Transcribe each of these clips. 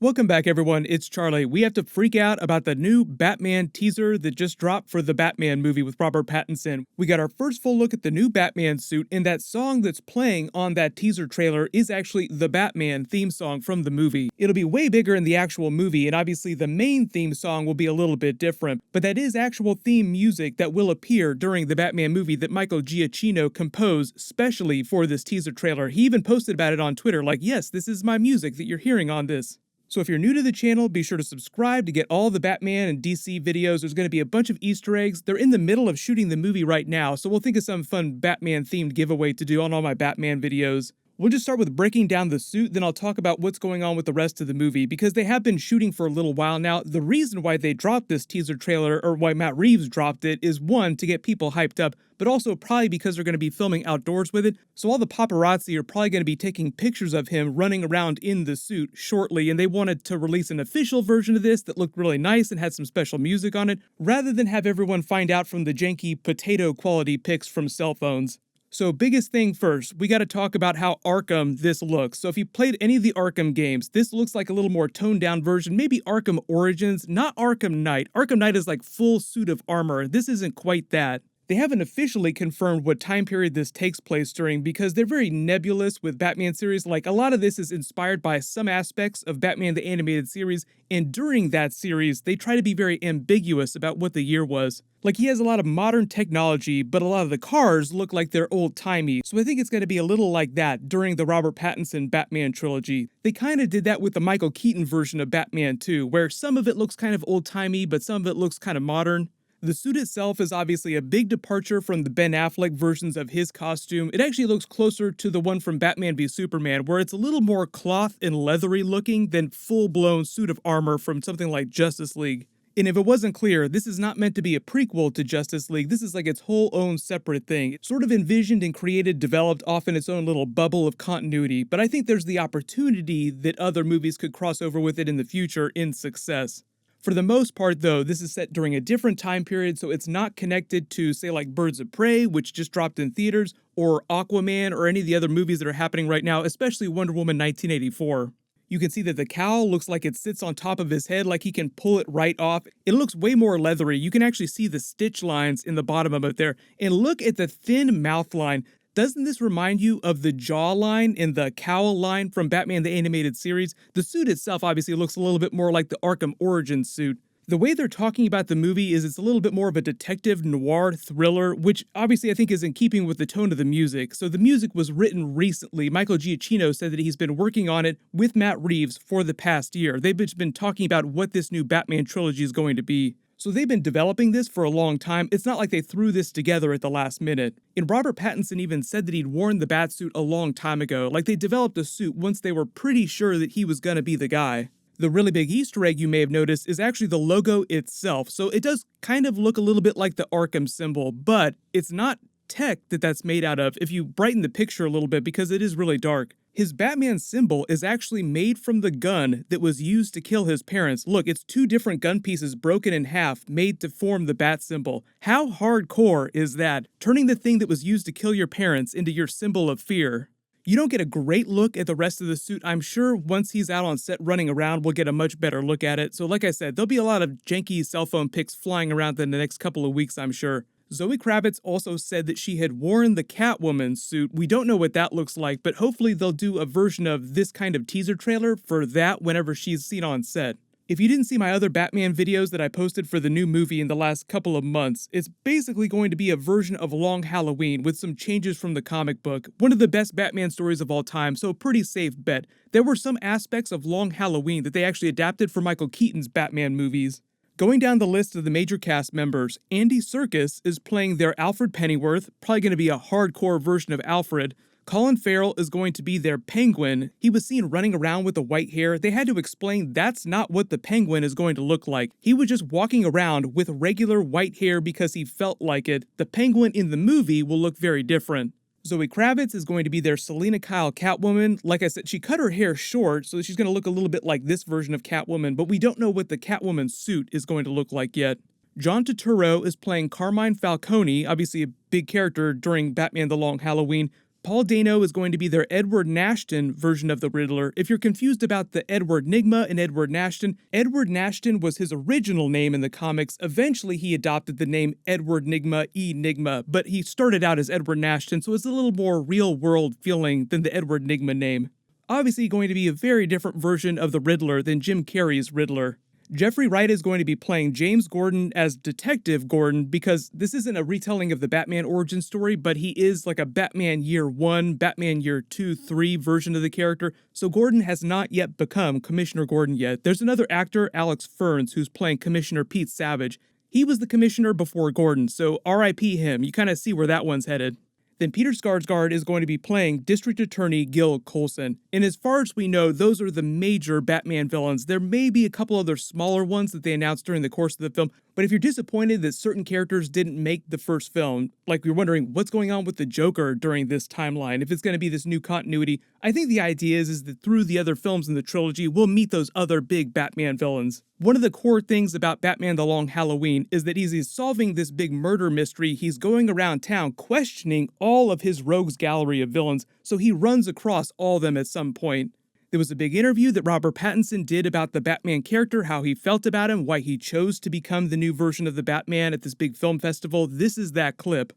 Welcome back, everyone. It's Charlie. We have to freak out about the new Batman teaser that just dropped for the Batman movie with Robert Pattinson. We got our first full look at the new Batman suit, and that song that's playing on that teaser trailer is actually the Batman theme song from the movie. It'll be way bigger in the actual movie, and obviously the main theme song will be a little bit different, but that is actual theme music that will appear during the Batman movie that Michael Giacchino composed specially for this teaser trailer. He even posted about it on Twitter, like, yes, this is my music that you're hearing on this. So if you're new to the channel, be sure to subscribe to get all the Batman and DC videos. There's going to be a bunch of Easter eggs. They're in the middle of shooting the movie right now, so we'll think of some fun Batman-themed giveaway to do on all my Batman videos. We'll just start with breaking down the suit, then I'll talk about what's going on with the rest of the movie, because they have been shooting for a little while now. The reason why they dropped this teaser trailer, or why Matt Reeves dropped it, is one, to get people hyped up, but also probably because they're going to be filming outdoors with it, so all the paparazzi are probably going to be taking pictures of him running around in the suit shortly, and they wanted to release an official version of this that looked really nice and had some special music on it, rather than have everyone find out from the janky potato quality pics from cell phones. So biggest thing first, we gotta talk about how Arkham this looks. So if you played any of the Arkham games, this looks like a little more toned down version, maybe Arkham Origins, not Arkham Knight. Arkham Knight is like full suit of armor. This isn't quite that. They haven't officially confirmed what time period this takes place during because they're very nebulous with Batman series. Like, a lot of this is inspired by some aspects of Batman the Animated Series, and during that series, they try to be very ambiguous about what the year was. Like, he has a lot of modern technology, but a lot of the cars look like they're old-timey, so I think it's going to be a little like that during the Robert Pattinson Batman trilogy. They kind of did that with the Michael Keaton version of Batman too, where some of it looks kind of old-timey, but some of it looks kind of modern. The suit itself is obviously a big departure from the Ben Affleck versions of his costume. It actually looks closer to the one from Batman v Superman, where it's a little more cloth and leathery looking than full-blown suit of armor from something like Justice League. And if it wasn't clear, this is not meant to be a prequel to Justice League. This is like its whole own separate thing. It's sort of envisioned and created, developed off in its own little bubble of continuity, but I think there's the opportunity that other movies could cross over with it in the future in success. For the most part, though, this is set during a different time period, so it's not connected to, say, like Birds of Prey, which just dropped in theaters, or Aquaman, or any of the other movies that are happening right now, especially Wonder Woman 1984. You can see that the cowl looks like it sits on top of his head, like he can pull it right off. It looks way more leathery. You can actually see the stitch lines in the bottom of it there. And look at the thin mouth line. Doesn't this remind you of the jaw line and the cowl line from Batman the Animated Series? The suit itself obviously looks a little bit more like the Arkham Origins suit. The way they're talking about the movie is it's a little bit more of a detective noir thriller, which obviously I think is in keeping with the tone of the music. So the music was written recently. Michael Giacchino said that he's been working on it with Matt Reeves for the past year. They've just been talking about what this new Batman trilogy is going to be. So they've been developing this for a long time. It's not like they threw this together at the last minute. And Robert Pattinson even said that he'd worn the Batsuit a long time ago. Like, they developed a suit once they were pretty sure that he was gonna be the guy. The really big Easter egg you may have noticed is actually the logo itself. So it does kind of look a little bit like the Arkham symbol, but it's not tech that's made out of if you brighten the picture a little bit because it is really dark. His Batman symbol is actually made from the gun that was used to kill his parents. Look, it's two different gun pieces broken in half made to form the bat symbol. How hardcore is that? Turning the thing that was used to kill your parents into your symbol of fear. You don't get a great look at the rest of the suit. I'm sure once he's out on set running around, we'll get a much better look at it. So like I said, there'll be a lot of janky cell phone pics flying around in the next couple of weeks, I'm sure. Zoe Kravitz also said that she had worn the Catwoman suit. We don't know what that looks like, but hopefully they'll do a version of this kind of teaser trailer for that whenever she's seen on set. If you didn't see my other Batman videos that I posted for the new movie in the last couple of months, it's basically going to be a version of Long Halloween with some changes from the comic book. One of the best Batman stories of all time, so a pretty safe bet. There were some aspects of Long Halloween that they actually adapted for Michael Keaton's Batman movies. Going down the list of the major cast members, Andy Serkis is playing their Alfred Pennyworth, probably going to be a hardcore version of Alfred. Colin Farrell is going to be their Penguin. He was seen running around with the white hair. They had to explain that's not what the Penguin is going to look like. He was just walking around with regular white hair because he felt like it. The Penguin in the movie will look very different. Zoe Kravitz is going to be their Selena Kyle Catwoman. Like I said, she cut her hair short, so she's going to look a little bit like this version of Catwoman, but we don't know what the Catwoman suit is going to look like yet. John Turturro is playing Carmine Falcone, obviously a big character during Batman the Long Halloween. Paul Dano is going to be their Edward Nashton version of the Riddler. If you're confused about the Edward Nygma and Edward Nashton was his original name in the comics. Eventually, he adopted the name Edward Nygma, but he started out as Edward Nashton, so it's a little more real-world feeling than the Edward Nygma name. Obviously going to be a very different version of the Riddler than Jim Carrey's Riddler. Jeffrey Wright is going to be playing James Gordon as Detective Gordon because this isn't a retelling of the Batman origin story, but he is like a Batman Year 1, Batman Year 2, 3 version of the character, so Gordon has not yet become Commissioner Gordon yet. There's another actor, Alex Ferns, who's playing Commissioner Pete Savage. He was the commissioner before Gordon, so RIP him. You kind of see where that one's headed. Then Peter Skarsgård is going to be playing District Attorney Gil Coulson. And as far as we know, those are the major Batman villains. There may be a couple other smaller ones that they announced during the course of the film, but if you're disappointed that certain characters didn't make the first film, like you're wondering what's going on with the Joker during this timeline, if it's going to be this new continuity, I think the idea is that through the other films in the trilogy, we'll meet those other big Batman villains. One of the core things about Batman The Long Halloween is that he's solving this big murder mystery. He's going around town questioning all of his rogues gallery of villains, so he runs across all of them at some point. There was a big interview that Robert Pattinson did about the Batman character, how he felt about him, why he chose to become the new version of the Batman at this big film festival. This is that clip.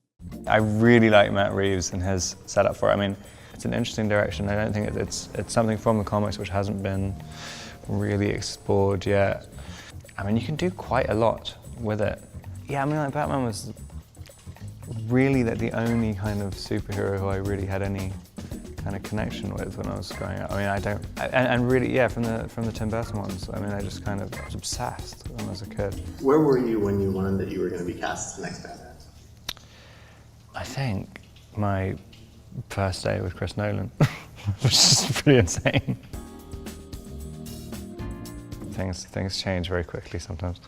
I really like Matt Reeves and his setup for it. I mean, it's an interesting direction. I don't think it's something from the comics which hasn't been really explored yet. I mean, you can do quite a lot with it. Yeah, I mean, like Batman was really the only kind of superhero who I really had any kind of connection with when I was growing up. I mean, and really, yeah, from the Tim Burton ones. I mean, I just kind of was obsessed when I was a kid. Where were you when you learned that you were going to be cast as the next Batman? I think my first day with Chris Nolan, which is pretty insane. Things change very quickly sometimes.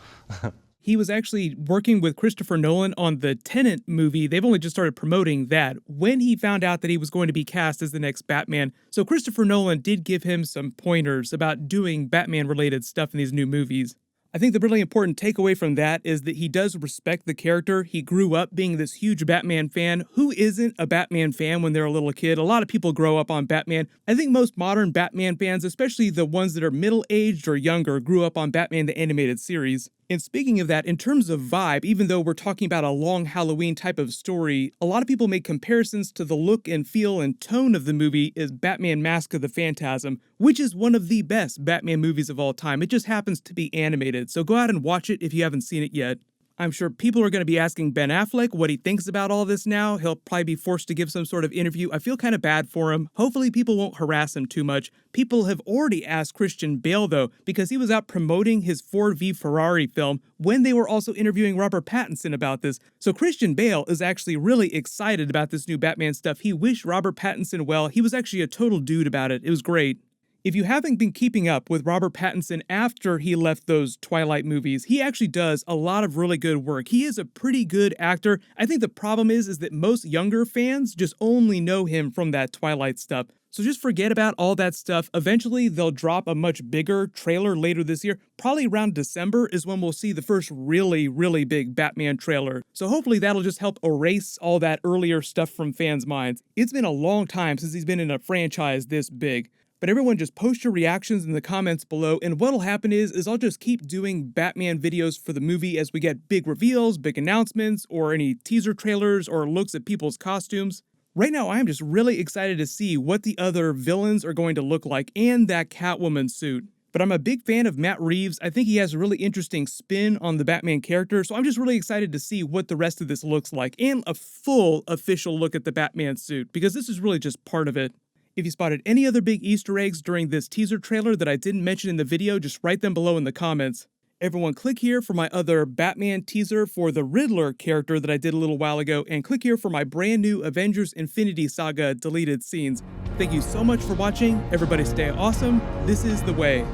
He was actually working with Christopher Nolan on the Tenet movie. They've only just started promoting that when he found out that he was going to be cast as the next Batman. So Christopher Nolan did give him some pointers about doing Batman-related stuff in these new movies. I think the really important takeaway from that is that he does respect the character. He grew up being this huge Batman fan. Who isn't a Batman fan when they're a little kid? A lot of people grow up on Batman. I think most modern Batman fans, especially the ones that are middle-aged or younger, grew up on Batman the Animated Series. And speaking of that, in terms of vibe, even though we're talking about a long Halloween type of story, a lot of people make comparisons to the look and feel and tone of the movie as Batman Mask of the Phantasm, which is one of the best Batman movies of all time. It just happens to be animated, so go out and watch it if you haven't seen it yet. I'm sure people are going to be asking Ben Affleck what he thinks about all this now. He'll probably be forced to give some sort of interview. I feel kind of bad for him. Hopefully people won't harass him too much. People have already asked Christian Bale, though, because he was out promoting his Ford v Ferrari film when they were also interviewing Robert Pattinson about this. So Christian Bale is actually really excited about this new Batman stuff. He wished Robert Pattinson well. He was actually a total dude about it. It was great. If you haven't been keeping up with Robert Pattinson after he left those Twilight movies, he actually does a lot of really good work. He is a pretty good actor. I think the problem is that most younger fans just only know him from that Twilight stuff. So just forget about all that stuff. Eventually, they'll drop a much bigger trailer later this year. Probably around December is when we'll see the first really, really big Batman trailer. So hopefully that'll just help erase all that earlier stuff from fans' minds. It's been a long time since he's been in a franchise this big. But everyone just post your reactions in the comments below, and what'll happen is I'll just keep doing Batman videos for the movie as we get big reveals, big announcements, or any teaser trailers or looks at people's costumes. Right now, I am just really excited to see what the other villains are going to look like and that Catwoman suit. But I'm a big fan of Matt Reeves. I think he has a really interesting spin on the Batman character, so I'm just really excited to see what the rest of this looks like and a full official look at the Batman suit, because this is really just part of it. If you spotted any other big Easter eggs during this teaser trailer that I didn't mention in the video, just write them below in the comments. Everyone click here for my other Batman teaser for the Riddler character that I did a little while ago, and click here for my brand new Avengers Infinity Saga deleted scenes. Thank you so much for watching. Everybody stay awesome. This is The Way.